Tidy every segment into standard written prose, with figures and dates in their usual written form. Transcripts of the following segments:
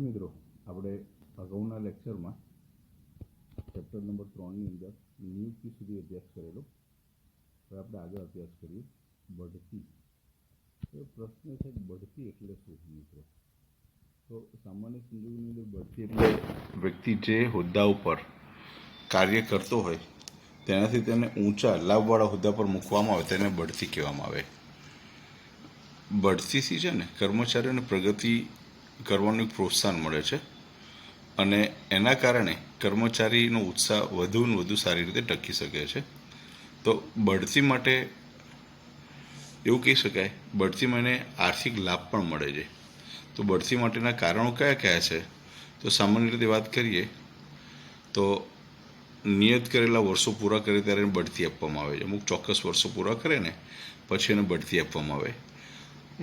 મિત્રો, આપણે અગાઉના લેક્ચરમાં ચેપ્ટર નંબર 3ની અંદર નિયુક્તિ સુધી અભ્યાસ કરેલો. હવે આપણે આગળ અભ્યાસ કરીએ બઢતી. તો પ્રશ્ન છે બઢતી એટલે શું મિત્રો? તો સામાન્ય સંજોગોની અંદર બઢતી એટલે વ્યક્તિ જે હોદ્દા ઉપર કાર્ય કરતો હોય તેનાથી તેને ઊંચા લાભવાળા હોદ્દા પર મૂકવામાં આવે તેને બઢતી કહેવામાં આવે. બઢતીથી છે ને કર્મચારીઓને પ્રગતિ કરવાનું પ્રોત્સાહન મળે છે અને એના કારણે કર્મચારીનો ઉત્સાહ વધુ ને વધુ સારી રીતે ટકી શકે છે. તો બઢતી માટે એવું કહી શકાય, બઢતીમાં એને આર્થિક લાભ પણ મળે છે. તો બઢતી માટેના કારણો કયા કયા છે? તો સામાન્ય રીતે વાત કરીએ તો નિયત કરેલા વર્ષો પૂરા કરે ત્યારે એને બઢતી આપવામાં આવે છે. અમુક ચોક્કસ વર્ષો પૂરા કરે ને પછી એને બઢતી આપવામાં આવે.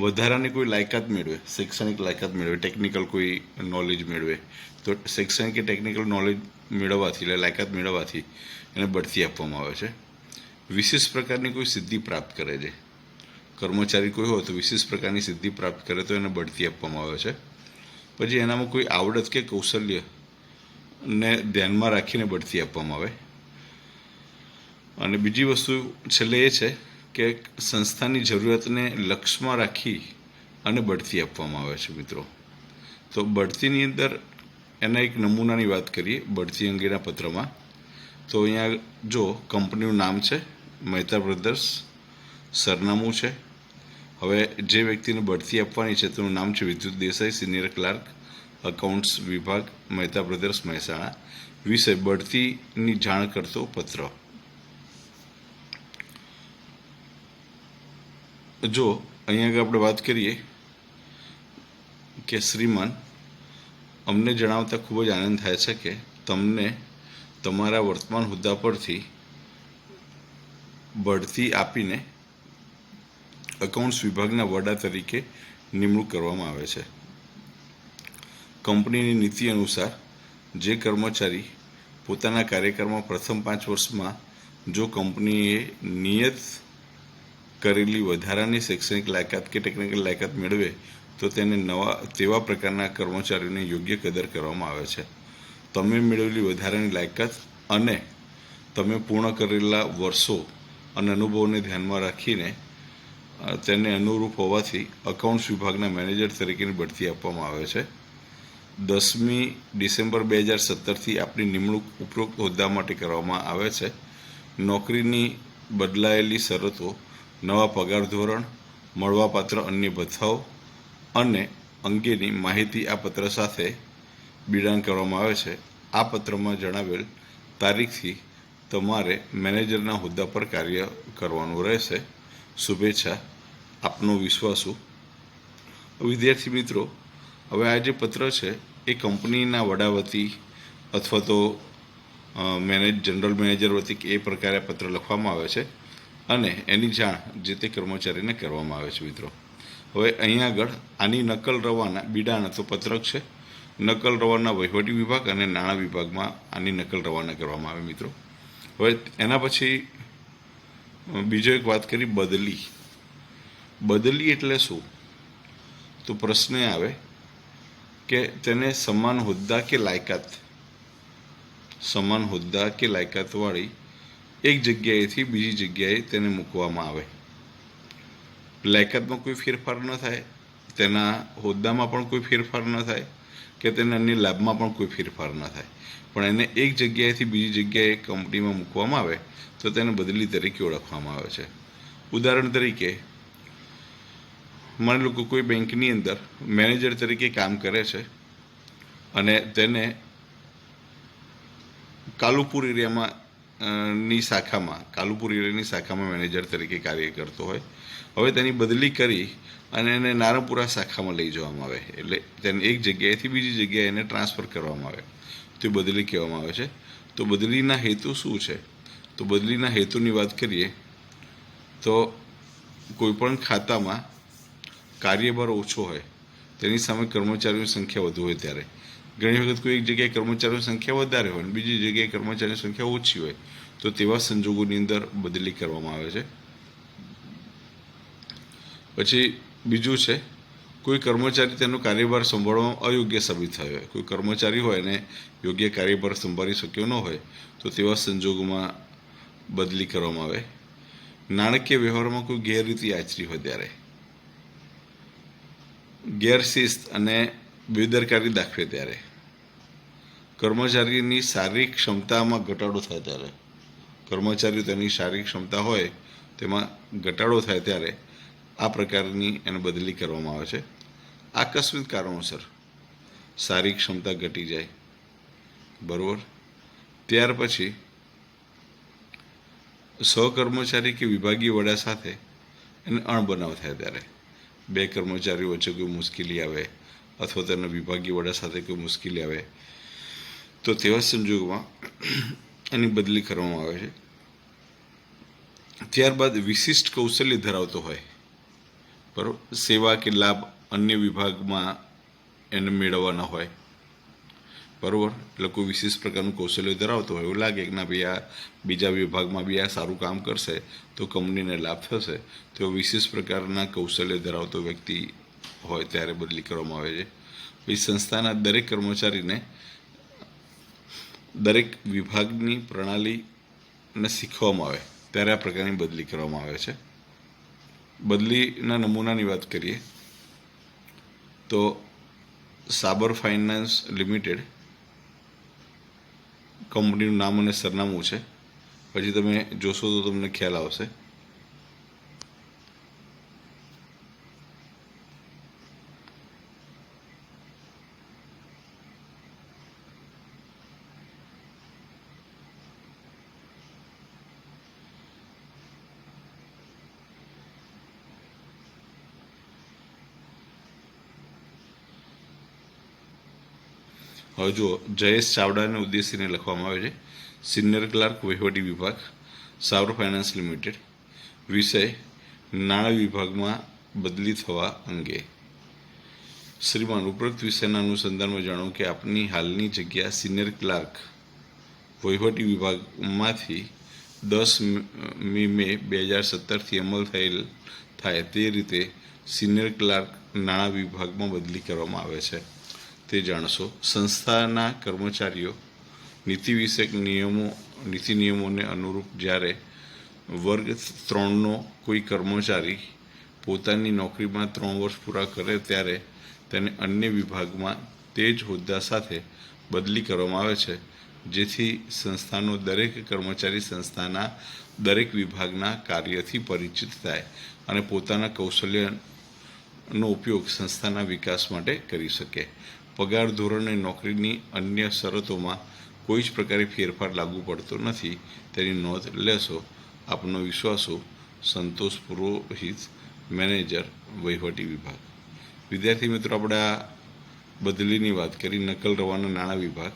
વધારાની કોઈ લાયકાત મેળવે, શૈક્ષણિક લાયકાત મેળવે, ટેકનિકલ કોઈ નોલેજ મેળવે, તો શૈક્ષણિક કે ટેકનિકલ નોલેજ મેળવવાથી એટલે લાયકાત મેળવવાથી એને બઢતી આપવામાં આવે છે. વિશેષ પ્રકારની કોઈ સિદ્ધિ પ્રાપ્ત કરે છે, કર્મચારી કોઈ હોય તો વિશેષ પ્રકારની સિદ્ધિ પ્રાપ્ત કરે તો એને બઢતી આપવામાં આવે છે. પછી એનામાં કોઈ આવડત કે કૌશલ્ય ને ધ્યાનમાં રાખીને બઢતી આપવામાં આવે. અને બીજી વસ્તુ છેલ્લે એ છે કે સંસ્થાની જરૂરિયાતને લક્ષ્યમાં રાખી અને બઢતી આપવામાં આવે છે મિત્રો. તો બઢતીની અંદર એના એક નમૂનાની વાત કરીએ બઢતી અંગેના પત્રમાં. તો અહીંયા જો કંપનીનું નામ છે મહેતા બ્રધર્સ, સરનામું છે. હવે જે વ્યક્તિને બઢતી આપવાની છે તેનું નામ છે વિદ્યુત દેસાઈ, સિનિયર ક્લાર્ક, અકાઉન્ટ્સ વિભાગ, મહેતા બ્રધર્સ, મહેસાણા. વિષય બઢતીની જાણ કરતો પત્ર. જો અહીંયા આગળ આપણે વાત કરીએ કે શ્રીમાન, અમને જણાવતા ખૂબ જ આનંદ થાય છે કે તમને તમારા વર્તમાન હોદ્દા પરથી બઢતી આપીને અકાઉન્ટ્સ વિભાગના વડા તરીકે નિમણૂક કરવામાં આવે છે. કંપનીની નીતિ અનુસાર જે કર્મચારી પોતાના કાર્યકાળમાં પ્રથમ 5 વર્ષમાં જો કંપનીએ નિયત કરેલી વધારાની શૈક્ષણિક લાયકાત કે ટેકનિકલ લાયકાત મેળવે તો તેને તેવા પ્રકારના કર્મચારીઓને યોગ્ય કદર કરવામાં આવે છે. તમે મેળવેલી વધારાની લાયકાત અને તમે પૂર્ણ કરેલા વર્ષો અને અનુભવોને ધ્યાનમાં રાખીને તેને અનુરૂપ હોવાથી અકાઉન્ટ્સ વિભાગના મેનેજર તરીકેની બઢતી આપવામાં આવે છે. 10મી ડિસેમ્બર 2017થી આપણી નિમણૂક ઉપરોક્ત હોદ્દા માટે કરવામાં આવે છે. નોકરીની બદલાયેલી શરતો, નવા પગાર ધોરણ, મળવાપાત્ર અન્ય ભથ્થાઓ અને અંગેની માહિતી આ પત્ર સાથે બિડાણ કરવામાં આવે છે. આ પત્રમાં જણાવેલ તારીખથી તમારે મેનેજરના હોદ્દા પર કાર્ય કરવાનું રહેશે. શુભેચ્છા, આપનો વિશ્વાસુ. વિદ્યાર્થી મિત્રો, હવે આ જે પત્ર છે એ કંપનીના વડા વતી અથવા તો જનરલ મેનેજર વતી એ પ્રકારે પત્ર લખવામાં આવે છે અને એની જાણ જે તે કર્મચારીને કરવામાં આવે છે મિત્રો. હવે અહીંયા આગળ આની નકલ રવાના બિડાણ અથવા પત્રક છે. નકલ રવાના વહીવટી વિભાગ અને નાણાં વિભાગમાં આની નકલ રવાના કરવામાં આવે મિત્રો. હવે એના પછી બીજો એક વાત કરી બદલી. બદલી એટલે શું? તો પ્રશ્ન આવે કે તેને સમાન હોદ્દા કે લાયકાતવાળી એક જગ્યાએથી બીજી જગ્યાએ તેને મૂકવામાં આવે. લાયકાતમાં કોઈ ફેરફાર ન થાય, તેના હોદ્દામાં પણ કોઈ ફેરફાર ન થાય કે તેને અન્ય લાભમાં પણ કોઈ ફેરફાર ન થાય, પણ એને એક જગ્યાએથી બીજી જગ્યાએ કંપનીમાં મૂકવામાં આવે તો તેને બદલી તરીકે ઓળખવામાં આવે છે. ઉદાહરણ તરીકે માની લો કે કોઈ બેંકની અંદર મેનેજર તરીકે કામ કરે છે અને તેને કાલુપુર એરિયાની શાખામાં મેનેજર તરીકે કાર્ય કરતો હોય. હવે તેની બદલી કરી અને એને નારણપુરા શાખામાં લઈ જવામાં આવે, એટલે તેને એક જગ્યાએથી બીજી જગ્યાએ એને ટ્રાન્સફર કરવામાં આવે તો બદલી કહેવામાં આવે છે. તો બદલીના હેતુ શું છે? તો બદલીના હેતુની વાત કરીએ તો કોઈપણ ખાતામાં કાર્યભાર ઓછો હોય તેની સામે કર્મચારીઓની સંખ્યા વધુ હોય ત્યારે ઘણી વખત કોઈ એક જગ્યાએ કર્મચારીઓની સંખ્યા વધારે હોય અને બીજી જગ્યાએ કર્મચારીની સંખ્યા ઓછી હોય તો તેવા સંજોગોની અંદર બદલી કરવામાં આવે છે. પછી બીજું છે કોઈ કર્મચારી તેનો કાર્યભાર સંભાળવામાં અયોગ્ય સાબિત થયો હોય, કોઈ કર્મચારી હોય અને યોગ્ય કાર્યભાર સંભાળી શક્યો ન હોય તો તેવા સંજોગોમાં બદલી કરવામાં આવે. નાણાકીય વ્યવહારમાં કોઈ ગેરરીતિ આચરી હોય ત્યારે, ગેરશિસ્ત અને બેદરકારી દાખવે ત્યારે, કર્મચારીની શારીરિક ક્ષમતામાં ઘટાડો થાય ત્યારે, કર્મચારીઓ તેની શારીરિક ક્ષમતા હોય તેમાં ઘટાડો થાય ત્યારે આ પ્રકારની એને બદલી કરવામાં આવે છે. આકસ્મિક કારણોસર શારીરિક ક્ષમતા ઘટી જાય, બરાબર, ત્યાર પછી સહકર્મચારી કે વિભાગીય વડા સાથે એને અણબનાવ થાય ત્યારે, બે કર્મચારીઓ વચ્ચે કોઈ મુશ્કેલી આવે અથવા તેના વિભાગીય વડા સાથે કોઈ મુશ્કેલી આવે તો તેવા સંજોગોમાં એની બદલી કરવામાં આવે છે. ત્યારબાદ વિશિષ્ટ કૌશલ્ય ધરાવતો હોય, બરાબર, સેવા કે લાભ અન્ય વિભાગમાં એને મેળવવાના હોય, બરાબર, એટલે કોઈ વિશિષ્ટ પ્રકારનું કૌશલ્ય ધરાવતો હોય, એવું લાગે કે ના ભાઈ આ બીજા વિભાગમાં બી આ સારું કામ કરશે તો કંપનીને લાભ થશે, તો વિશિષ્ટ પ્રકારના કૌશલ્ય ધરાવતો વ્યક્તિ હોય ત્યારે બદલી કરવામાં આવે છે. પછી સંસ્થાના દરેક કર્મચારીને દરેક વિભાગની પ્રણાલીને શીખવામાં આવે ત્યારે આ પ્રકારની બદલી કરવામાં આવે છે. બદલીના નમૂનાની વાત કરીએ તો સાબર ફાઇનાન્સ લિમિટેડ કંપનીનું નામ અને સરનામું છે. પછી તમે જોશો તો તમને ખ્યાલ આવશે. હવે જુઓ, જયેશ ચાવડાને ઉદ્દેશીને લખવામાં આવે છે. સિનિયર ક્લાર્ક, વહીવટી વિભાગ, સાબર ફાઇનાન્સ લિમિટેડ. વિષય નાણાં વિભાગમાં બદલી થવા અંગે. શ્રીમાન, ઉપરોક્ત વિષયના અનુસંધાનમાં જાણો કે આપની હાલની જગ્યા સિનિયર ક્લાર્ક, વહીવટી વિભાગમાંથી 10 મે 2017થી અમલ થાય તે રીતે સિનિયર ક્લાર્ક નાણાં વિભાગમાં બદલી કરવામાં આવે છે તે જાણશો. સંસ્થાના કર્મચારીઓ નીતિ વિષયક નીતિ નિયમોને અનુરૂપ જ્યારે વર્ગ 3નો કોઈ કર્મચારી પોતાની નોકરીમાં 3 વર્ષ પૂરા કરે ત્યારે તેને અન્ય વિભાગમાં તે જ હોદ્દા સાથે બદલી કરવામાં આવે છે, જેથી સંસ્થાનો દરેક કર્મચારી સંસ્થાના દરેક વિભાગના કાર્યથી પરિચિત થાય અને પોતાના કૌશલ્યનો ઉપયોગ સંસ્થાના વિકાસ માટે કરી શકે. પગાર ધોરણ અને નોકરીની અન્ય શરતોમાં કોઈ જ પ્રકારે ફેરફાર લાગુ પડતો નથી તેની નોંધ લેશો. આપનો વિશ્વાસુ સંતોષ પુરોહિત, મેનેજર, વહીવટી વિભાગ. વિદ્યાર્થી મિત્રો, આપણે આ બદલીની વાત કરી, નકલ રવાના નાણાં વિભાગ.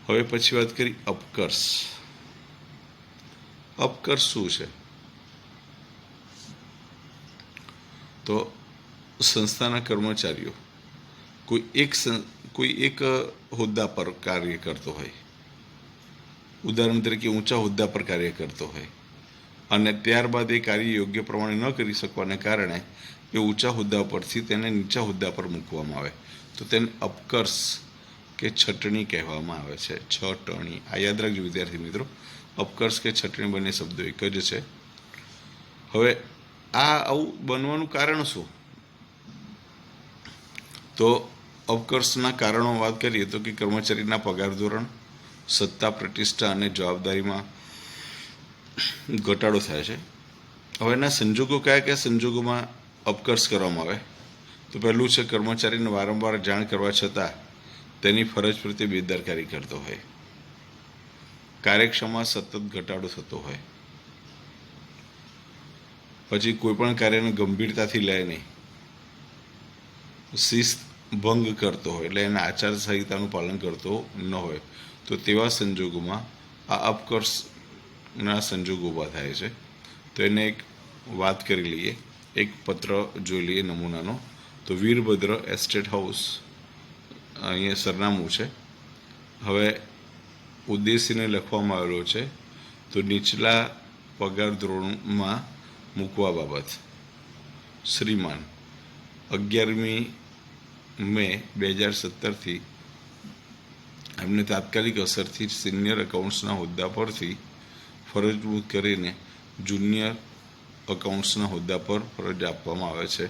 હવે પછી વાત કરી અપકર્ષ. અપકર્ષ શું છે? તો સંસ્થાના કર્મચારીઓ કોઈ એક હોદ્દા પર કાર્ય કરતો હોય, ઉદાહરણ તરીકે ઊંચા હોદ્દા પર કાર્ય કરતો હોય અને ત્યારબાદ એ કાર્ય યોગ્ય પ્રમાણે ન કરી શકવાને કારણે એ ઊંચા હોદ્દા પરથી તેને નીચા હોદ્દા પર મૂકવામાં આવે તો તેને અપકર્ષ કે છટણી કહેવામાં આવે છે. છટણી, આ યાદ રાખજો વિદ્યાર્થી મિત્રો. અપકર્ષ કે છટણી બંને શબ્દો એક જ છે. હવે આ આવું બનવાનું કારણ શું? તો અપકર્ષના કારણો વાત કરીએ તો કે કર્મચારીના પગાર ધોરણ, સત્તા, પ્રતિષ્ઠા અને જવાબદારીમાં ઘટાડો થાય છે. હવે એના સંજોગો કયા સંજોગોમાં અપકર્ષ કરવામાં આવે? તો પહેલું છે કર્મચારીને વારંવાર જાણ કરવા છતાં તેની ફરજ પ્રત્યે બેદરકારી કરતો હોય, કાર્યક્ષમતા સતત ઘટાડો થતો હોય, પછી કોઈ પણ કાર્યને ગંભીરતાથી લે નહીં, શિસ્ત ભંગ કરતો હોય એટલે એના આચારસંહિતાનું પાલન કરતો ન હોય, તો તેવા સંજોગોમાં આ અપકર્ષના સંજોગો ઊભા થાય છે. તો એને એક વાત કરી લઈએ, એક પત્ર જોઈ લઈએ નમૂનાનો. તો વીરભદ્ર એસ્ટેટ હાઉસ, અહીંયા સરનામું છે. હવે ઉદ્દેશીને લખવામાં આવેલો છે તો નીચલા પગાર ધોરણમાં મૂકવા બાબત. શ્રીમાન, 11મી મે 2017થી એમને તાત્કાલિક અસરથી સિનિયર એકાઉન્ટ્સના હોદ્દા પરથી ફરજમુક્ત કરીને જુનિયર એકાઉન્ટ્સના હોદ્દા પર ફરજ આપવામાં આવે છે.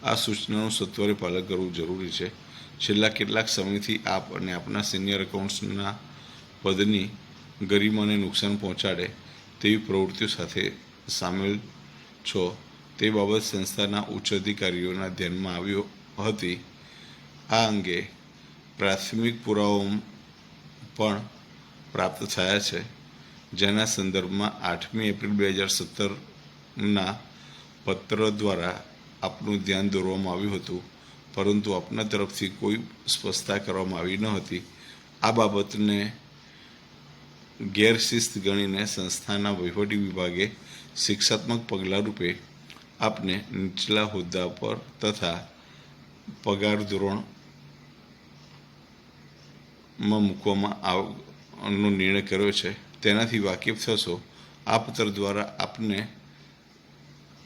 આ સૂચનાનું સત્વરે પાલન કરવું જરૂરી છે. છેલ્લા કેટલાક સમયથી આપ અને આપના સિનિયર એકાઉન્ટ્સના પદની ગરિમાને નુકસાન પહોંચાડે તેવી પ્રવૃત્તિઓ સાથે સામેલ છો તે બાબત સંસ્થાના ઉચ્ચ અધિકારીઓના ધ્યાનમાં આવી હતી. આ અંગે પ્રાથમિક પુરાવાઓ પણ પ્રાપ્ત થયા છે, જેના સંદર્ભમાં 8મી એપ્રિલ 2017ના પત્ર દ્વારા આપનું ધ્યાન દોરવામાં આવ્યું હતું, પરંતુ આપના તરફથી કોઈ સ્પષ્ટતા કરવામાં આવી ન હતી. આ બાબતને ગેરશિસ્ત ગણીને સંસ્થાના વહીવટી વિભાગે શિક્ષાત્મક પગલાં રૂપે આપને નીચલા હોદ્દા પર તથા પગાર ધોરણમાં મૂકવામાં આવવાનો નિર્ણય કર્યો છે. તેનાથી વાકેફ થશો. આ પત્ર દ્વારા આપને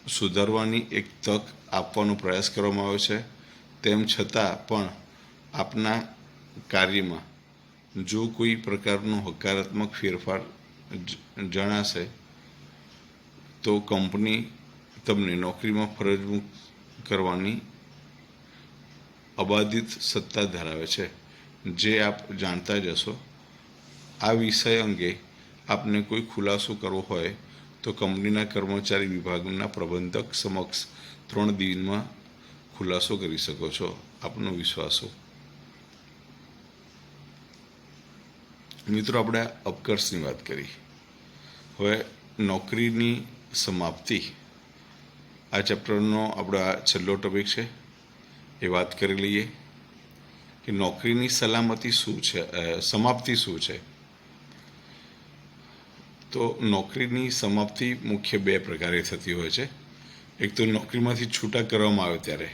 સુધારવાની એક તક આપવાનો પ્રયાસ કરવામાં આવ્યો છે. તેમ છતાં પણ આપના કાર્યમાં જો કોઈ પ્રકારનો હકારાત્મક ફેરફાર જણાશે તો કંપની તમને નોકરીમાં ફરજમુક્ત કરવાની અબાધિત સત્તા ધરાવે છે, જે આપ જાણતા જ હશો. આ વિષય અંગે આપને કોઈ ખુલાસો કરવો હોય તો કંપનીના કર્મચારી વિભાગના પ્રબંધક સમક્ષ 3 દિનમાં ખુલાસો કરી શકો છો. આપનો વિશ્વાસો. મિત્રો, આપણે અપકર્ષની વાત કરી. હવે નોકરીની સમાપ્તિ, આ ચેપ્ટરનો આપણો આ છેલ્લો ટોપિક છે. એ વાત કરી લઈએ કે નોકરીની સલામતી શું છે, સમાપ્તિ શું છે. તો નોકરીની સમાપ્તિ મુખ્ય 2 પ્રકારે થતી હોય છે. એક તો નોકરીમાંથી છૂટા કરવામાં આવે ત્યારે,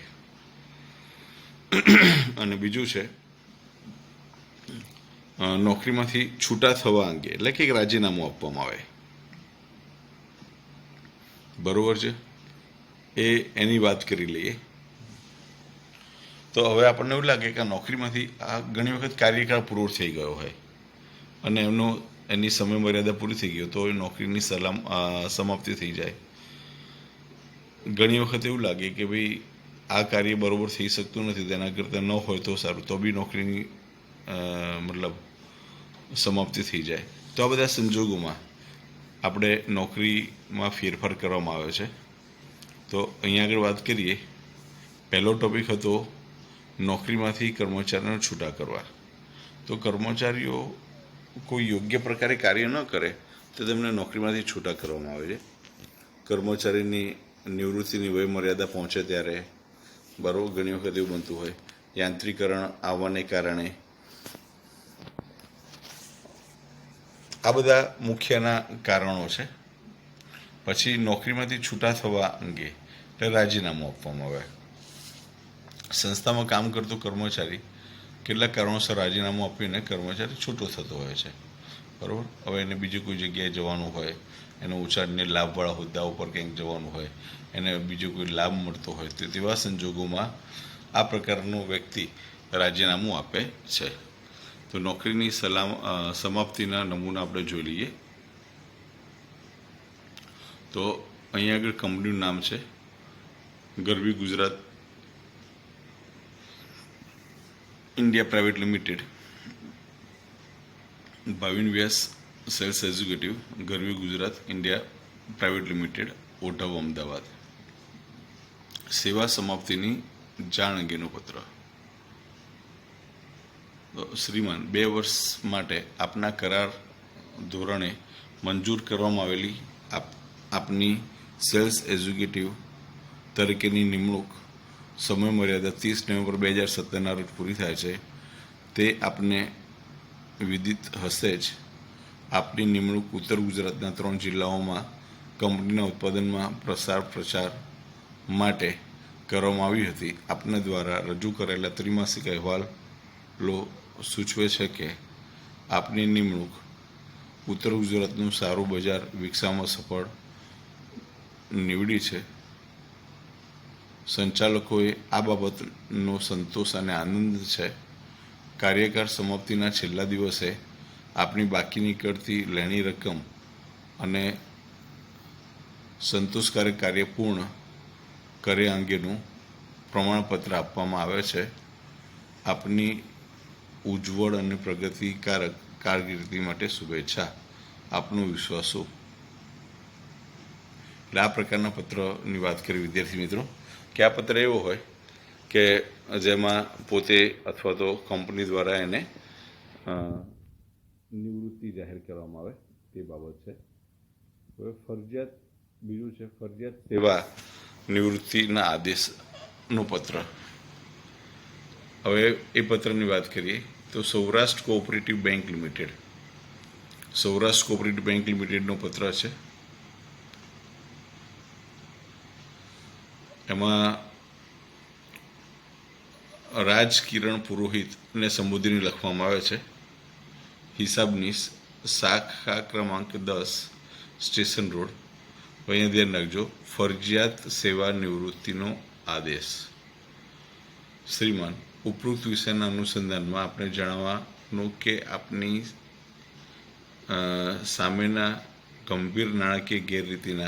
અને બીજું છે નોકરીમાંથી છૂટા થવા અંગે, એટલે કે રાજીનામું આપવામાં આવે. બરોબર છે. એની વાત કરી લઈએ. તો હવે આપણને એવું લાગે કે નોકરીમાંથી આ ઘણી વખત કાર્યકાળ પૂરો થઈ ગયો હોય અને એની સમય મર્યાદા પૂરી થઈ ગઈ તો નોકરીની સમાપ્તિ થઈ જાય. ઘણી વખત એવું લાગે કે ભાઈ આ કાર્ય બરોબર થઈ શકતું નથી, તેના કરતાં ન હોય તો સારું, તો બી નોકરીની મતલબ સમાપ્તિ થઈ જાય. તો આ બધા સંજોગોમાં આપણે નોકરીમાં ફેરફાર કરવામાં આવે છે. તો અહીંયા આગળ વાત કરીએ. પહેલો ટોપિક હતો નોકરીમાંથી કર્મચારીઓને છૂટા કરવા. તો કર્મચારીઓ કોઈ યોગ્ય પ્રકારે કાર્ય ન કરે તો તેમને નોકરીમાંથી છૂટા કરવામાં આવે છે. કર્મચારીની નિવૃત્તિની વય મર્યાદા પહોંચે ત્યારે, બરાબર, ઘણી વખત એવું બનતું હોય. યાંત્રિકરણ આવવાને કારણે આ બધા મુખ્યના કારણો છે. પછી નોકરીમાંથી છૂટા થવા અંગે એટલે રાજીનામું આપવામાં આવે. સંસ્થામાં કામ કરતો કર્મચારી કેટલાક કારણોસર રાજીનામું આપીને કર્મચારી છૂટો થતો હોય છે, બરાબર. હવે એને બીજી કોઈ જગ્યાએ જવાનું હોય, એને ઊંચા અન્ય લાભવાળા હોદ્દા ઉપર ક્યાંક જવાનું હોય, એને બીજો કોઈ લાભ મળતો હોય, તો તેવા સંજોગોમાં આ પ્રકારનો વ્યક્તિ રાજીનામું આપે છે. તો નોકરીની સમાપ્તિના નમૂના આપણે જોઈ લઈએ. તો અહીંયા આગળ કંપનીનું નામ છે Garvi Gujarat India private limited. Bhavin Vyas, sales executive, Garvi Gujarat India private limited, Odhav, Ahmedabad. સેવા સમાપ્તિની જાણ અંગેનો પત્ર. શ્રીમાન, 2 વર્ષ માટે આપના કરાર ધોરણે મંજૂર કરવામાં આવેલી આપની સેલ્સ એક્ઝિક્યુટિવ તરીકેની નિમણૂક સમય મર્યાદા 30 નવેમ્બર 2017ના રોજ પૂરી થાય છે. તે આપને વિદિત હશે જ. આપની નિમણૂક ઉત્તર ગુજરાતના 3 જિલ્લાઓમાં કંપનીના ઉત્પાદનમાં પ્રચાર માટે કરવામાં આવી હતી. આપના દ્વારા રજૂ કરેલા ત્રિમાસિક અહેવાલો સૂચવે છે કે આપની નિમણૂક ઉત્તર ગુજરાતનું સારું બજાર વિકસાવવામાં સફળ નીવડી છે. સંચાલકોએ આ બાબતનો સંતોષ અને આનંદ છે. કાર્યકાળ સમાપ્તિના છેલ્લા દિવસે આપની બાકી નીકળતી લેણી રકમ અને સંતોષકારક કાર્ય પૂર્ણ કરે અંગેનું પ્રમાણપત્ર આપવામાં આવે છે. આપની ઉજ્જવળ અને પ્રગતિકારક કારકિર્દી માટે શુભેચ્છા. આપનો વિશ્વાસો. એટલે આ પ્રકારના પત્રની વાત કરી વિદ્યાર્થી મિત્રો કે આ પત્ર એવો હોય કે જેમાં પોતે અથવા તો કંપની દ્વારા એને નિવૃત્તિ જાહેર કરવામાં આવે તે બાબત છે. હવે ફરજિયાત બીજું છે ફરજિયાત સેવા નિવૃત્તિના આદેશનો પત્ર. હવે એ પત્રની વાત કરીએ તો Saurashtra cooperative bank limited Saurashtra cooperative bank લિમિટેડનો પત્ર છે. એમાં રાજકિરણ પુરોહિતને સંબોધીને લખવામાં આવે છે. હિસાબની શાખા ક્રમાંક 10 સ્ટેશન રોડ. અહીંયા ધ્યાન રાખજો, ફરજિયાત સેવા નિવૃત્તિનો આદેશ. શ્રીમાન, ઉપરોક્ત વિષયના અનુસંધાનમાં આપણે જણાવવાનું કે આપની સામેના ગંભીર નાણાકીય ગેરરીતિના